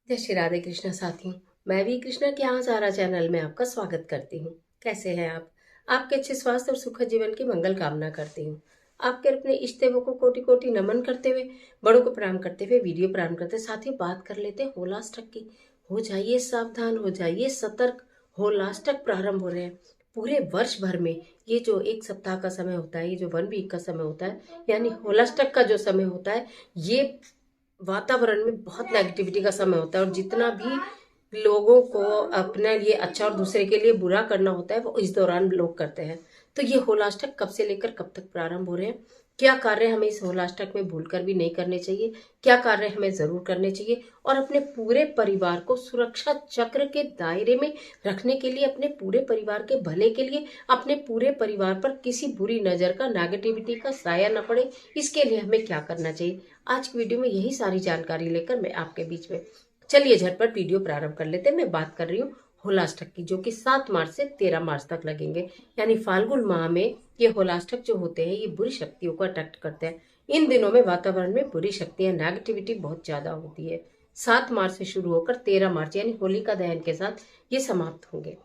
जय श्री राधे कृष्णा साथियों। मैं भी कृष्णा के यहाँ सारा चैनल में आपका स्वागत करती हूँ। कैसे हैं आप? आपके अच्छे स्वास्थ्य और सुखद जीवन की मंगल कामना करती हूँ। आपके अपने इष्ट देवों को कोटि कोटि नमन करते हुए, बड़ों को प्रणाम करते हुए वीडियो प्रारंभ करते साथियों बात कर लेते हैं होलाष्टक की। हो जाइए सावधान, हो जाइए सतर्क। होलाष्टक प्रारंभ हो रहे हैं। पूरे वर्ष भर में ये जो एक सप्ताह का समय होता है, ये जो 1 वीक का समय होता है, यानी होलाष्टक का जो समय होता है, ये वातावरण में बहुत नेगेटिविटी का समय होता है। और जितना भी लोगों को अपने लिए अच्छा और दूसरे के लिए बुरा करना होता है वो इस दौरान लोग करते हैं। तो ये होलाष्टक कब से लेकर कब तक प्रारंभ हो रहे हैं, क्या कार्य हमें इस होलाष्टक में भूलकर भी नहीं करने चाहिए, क्या कार्य हमें जरूर करने चाहिए, और अपने पूरे परिवार को सुरक्षा चक्र के दायरे में रखने के लिए, अपने पूरे परिवार के भले के लिए, अपने पूरे परिवार पर किसी बुरी नजर का, नेगेटिविटी का साया न पड़े, इसके लिए हमें क्या करना चाहिए। आज की वीडियो में यही सारी जानकारी लेकर मैं आपके बीच में, चलिए झटपट वीडियो प्रारंभ कर लेते हैं। मैं बात कर रही हूँ होलाष्टक की, जो कि 7 मार्च से 13 मार्च तक लगेंगे। यानी फाल्गुन माह में ये होलाष्टक जो होते हैं, ये बुरी शक्तियों को अट्रैक्ट करते हैं। इन दिनों में वातावरण में बुरी शक्तियां, नेगेटिविटी बहुत ज्यादा होती है। 7 मार्च से शुरू होकर 13 मार्च यानी होलिका दहन के साथ ये समाप्त होंगे।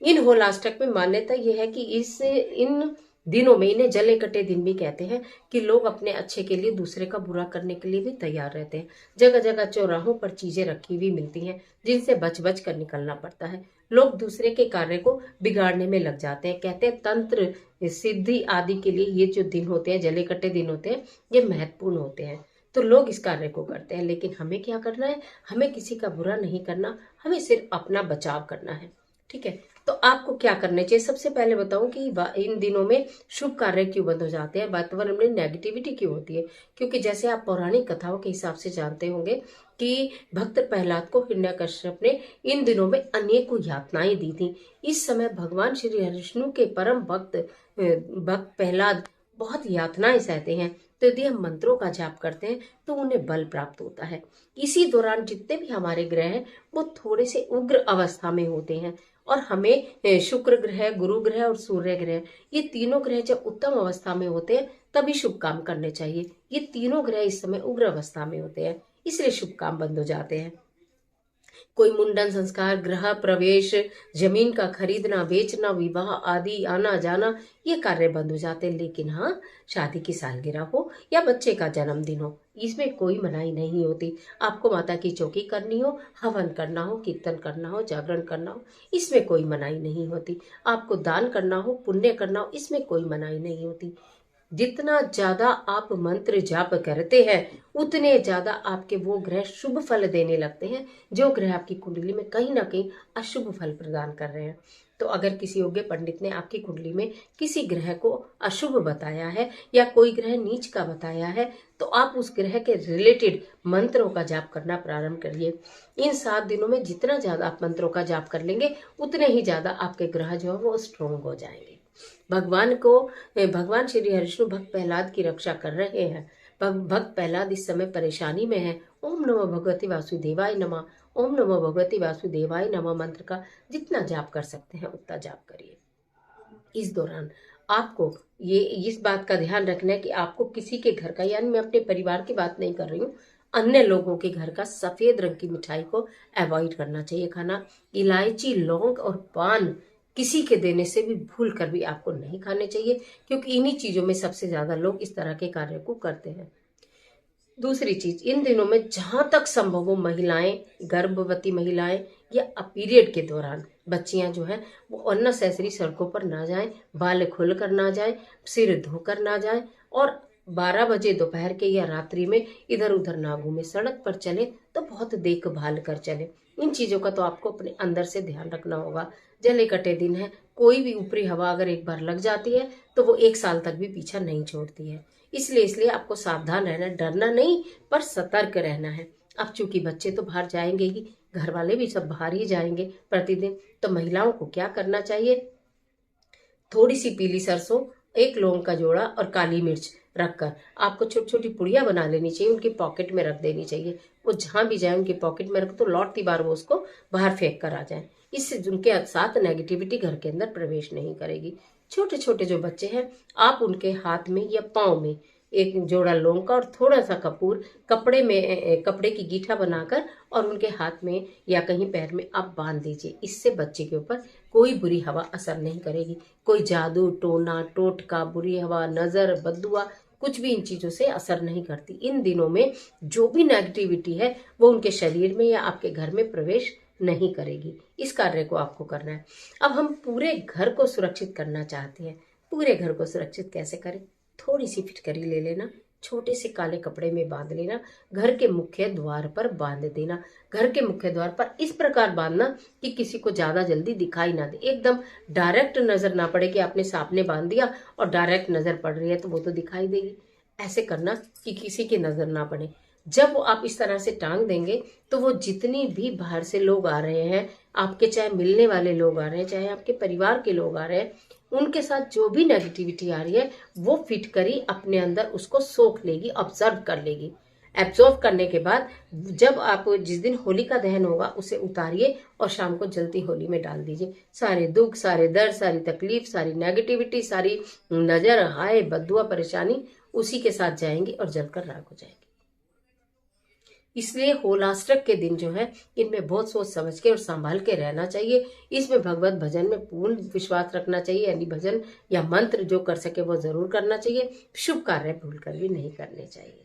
इन होलाष्टक में मान्यता यह है कि इन दिनों में, इन्हें जले कटे दिन भी कहते हैं, कि लोग अपने अच्छे के लिए दूसरे का बुरा करने के लिए भी तैयार रहते हैं। जगह जगह चौराहों पर चीजें रखी हुई मिलती हैं जिनसे बच बच कर निकलना पड़ता है। लोग दूसरे के कार्य को बिगाड़ने में लग जाते हैं। कहते हैं तंत्र सिद्धि आदि के लिए ये जो दिन होते हैं, जले कटे दिन होते हैं, ये महत्वपूर्ण होते हैं। तो लोग इस कार्य को करते हैं, लेकिन हमें क्या करना है? हमें किसी का बुरा नहीं करना, हमें सिर्फ अपना बचाव करना है। ठीक है, तो आपको क्या करना चाहिए? सबसे पहले बताऊं कि इन दिनों में शुभ कार्य क्यों बंद हो जाते हैं, वातावरण में नेगेटिविटी क्यों होती है। क्योंकि जैसे आप पौराणिक कथाओं के हिसाब से जानते होंगे कि भक्त प्रहलाद को हिरण्यकश्यप ने इन दिनों में अनेकों यातनाएं दी थी। इस समय भगवान श्री हरिविष्णु के परम भक्त प्रहलाद बहुत यातनाएं सहते हैं। तो यदि हम मंत्रों का जाप करते हैं तो उन्हें बल प्राप्त होता है। इसी दौरान जितने भी हमारे ग्रह हैं वो थोड़े से उग्र अवस्था में होते हैं, और हमें शुक्र ग्रह, गुरु ग्रह और सूर्य ग्रह, ये तीनों ग्रह जब उत्तम अवस्था में होते हैं तभी शुभ काम करने चाहिए। ये तीनों ग्रह इस समय उग्र अवस्था में होते हैं, इसलिए शुभ काम बंद हो जाते हैं। कोई मुंडन संस्कार, गृह प्रवेश, जमीन का खरीदना बेचना, विवाह आदि, आना जाना, ये कार्य बंद हो जाते हैं। लेकिन हाँ, शादी की सालगिरह हो या बच्चे का जन्मदिन हो, इसमें कोई मनाही नहीं होती। आपको माता की चौकी करनी हो, हवन करना हो, कीर्तन करना हो, जागरण करना हो, इसमें कोई मनाही नहीं होती। आपको दान करना हो, पुण्य करना हो, इसमें कोई मनाही नहीं होती। जितना ज्यादा आप मंत्र जाप करते हैं उतने ज्यादा आपके वो ग्रह शुभ फल देने लगते हैं, जो ग्रह आपकी कुंडली में कहीं ना कहीं अशुभ फल प्रदान कर रहे हैं। तो अगर किसी योग्य पंडित ने आपकी कुंडली में किसी ग्रह को अशुभ बताया है या कोई ग्रह नीच का बताया है, तो आप उस ग्रह के रिलेटेड मंत्रों का जाप करना प्रारंभ करिए। इन 7 दिनों में जितना ज्यादा आप मंत्रों का जाप कर लेंगे उतने ही ज्यादा आपके ग्रह जो है वो स्ट्रोंग हो जाएंगे। भगवान श्री हरिविष्णु भक्त प्रहलाद की रक्षा कर रहे हैं। भक्त प्रहलाद इस समय परेशानी में है। ओम नमो भगवती वासुदेवाय नमः, ओम नमो भगवती वासुदेवाय नमः मंत्र का जितना जाप कर सकते हैं उतना जाप करिए। इस दौरान आपको ये इस बात का ध्यान रखना है कि आपको किसी के घर का, यानी मैं अपने परिवार की बात नहीं कर रही हूँ, अन्य लोगों के घर का सफेद रंग की मिठाई को अवॉइड करना चाहिए खाना। इलायची, लौंग और पान किसी के देने से भी भूल कर भी आपको नहीं खाने चाहिए, क्योंकि इन्हीं चीजों में सबसे ज्यादा लोग इस तरह के कार्य को करते हैं। दूसरी चीज, इन दिनों में जहां तक संभव हो, महिलाएं, गर्भवती महिलाएं या पीरियड के दौरान बच्चियां जो है वो अननेसेसरी सड़कों पर ना जाएं, बाल खोल कर ना जाएं, सिर धोकर ना जाएं, और 12 बजे दोपहर के या रात्रि में इधर उधर ना घूमे। सड़क पर चले तो बहुत देखभाल कर चले। इन चीजों का तो आपको अपने अंदर से ध्यान रखना होगा। जले कटे दिन है, कोई भी ऊपरी हवा अगर एक बार लग जाती है तो वो 1 साल तक भी पीछा नहीं छोड़ती है। इसलिए आपको सावधान रहना, डरना नहीं पर सतर्क रहना है। अब चूंकि बच्चे तो बाहर जाएंगे ही, घर वाले भी सब बाहर ही जाएंगे प्रतिदिन, तो महिलाओं को क्या करना चाहिए? थोड़ी सी पीली सरसों, एक लौंग का जोड़ा और काली मिर्च रखकर आपको छोटी छोटी पुड़िया बना लेनी चाहिए, उनकी पॉकेट में रख देनी चाहिए। वो जहां भी जाए उनकी पॉकेट में रख, तो लौटती बार वो उसको बाहर फेंक कर आ जाए। इससे उनके साथ नेगेटिविटी घर के अंदर प्रवेश नहीं करेगी। छोटे छोटे जो बच्चे हैं, आप उनके हाथ में या पाँव में एक जोड़ा लौंग का और थोड़ा सा कपूर कपड़े की गीठा बनाकर और उनके हाथ में या कहीं पैर में आप बांध दीजिए। इससे बच्चे के ऊपर कोई बुरी हवा असर नहीं करेगी। कोई जादू टोना टोटका, बुरी हवा, नजर, बद्दुआ कुछ भी इन चीजों से असर नहीं करती। इन दिनों में जो भी नेगेटिविटी है वो उनके शरीर में या आपके घर में प्रवेश नहीं करेगी। इस कार्य को आपको करना है। अब हम पूरे घर को सुरक्षित करना चाहते हैं। पूरे घर को सुरक्षित कैसे करें? थोड़ी सी फिटकरी ले लेना, छोटे से काले कपड़े में बांध लेना, घर के मुख्य द्वार पर बांध देना। घर के मुख्य द्वार पर इस प्रकार बांधना कि किसी को ज्यादा जल्दी दिखाई ना दे, एकदम डायरेक्ट नजर ना पड़े कि आपने सांप ने बांध दिया और डायरेक्ट नजर पड़ रही है तो वो तो दिखाई देगी। ऐसे करना कि किसी की नजर ना पड़े। जब वो आप इस तरह से टांग देंगे तो वो जितनी भी बाहर से लोग आ रहे हैं, आपके चाहे मिलने वाले लोग आ रहे हैं, चाहे आपके परिवार के लोग आ रहे हैं, उनके साथ जो भी नेगेटिविटी आ रही है वो फिट करी अपने अंदर उसको सोख लेगी, ऑब्जर्व कर लेगी। एब्जॉर्व करने के बाद जब आप जिस दिन होली का दहन होगा उसे उतारिए और शाम को जलती होली में डाल दीजिए। सारे दुख, सारे दर्द, सारी तकलीफ, सारी नेगेटिविटी, सारी नजर, हाय, बद्दुआ, परेशानी उसी के साथ जाएंगी और जलकर राख हो जाएगी। इसलिए होलाष्टक के दिन जो है इनमें बहुत सोच समझ के और संभाल के रहना चाहिए। इसमें भगवत भजन में पूर्ण विश्वास रखना चाहिए, यानी भजन या मंत्र जो कर सके वो जरूर करना चाहिए। शुभ कार्य भूलकर भी नहीं करने चाहिए।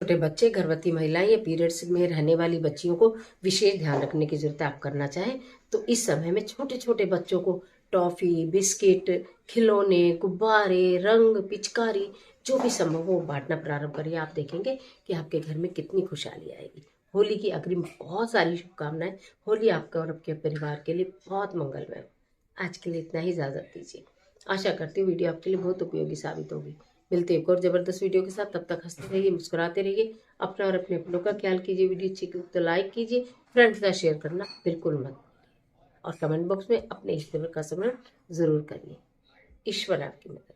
छोटे बच्चे, गर्भवती महिलाएं या पीरियड्स में रहने वाली बच्चियों को विशेष ध्यान रखने की जरूरत है। आप करना चाहें तो इस समय में छोटे छोटे बच्चों को टॉफी, बिस्किट, खिलौने, गुब्बारे, रंग, पिचकारी जो भी संभव हो बांटना प्रारंभ करिए। आप देखेंगे कि आपके घर में कितनी खुशहाली आएगी। होली की अग्रिम बहुत सारी शुभकामनाएं। होली आपका और आपके परिवार के लिए बहुत मंगलमय हो। आज के लिए इतना ही, इजाजत दीजिए। आशा करती हूँ वीडियो आपके लिए बहुत उपयोगी साबित होगी। मिलते हैं एक और जबरदस्त वीडियो के साथ। तब तक हंसते रहिए, मुस्कुराते रहिए, अपना और अपने अपनों का ख्याल कीजिए। वीडियो अच्छी तो लाइक कीजिए, फ्रेंड्स का शेयर करना बिल्कुल मत, और कमेंट बॉक्स में अपने इष्टदेव का स्मरण जरूर करिए। ईश्वर आपकी मदद।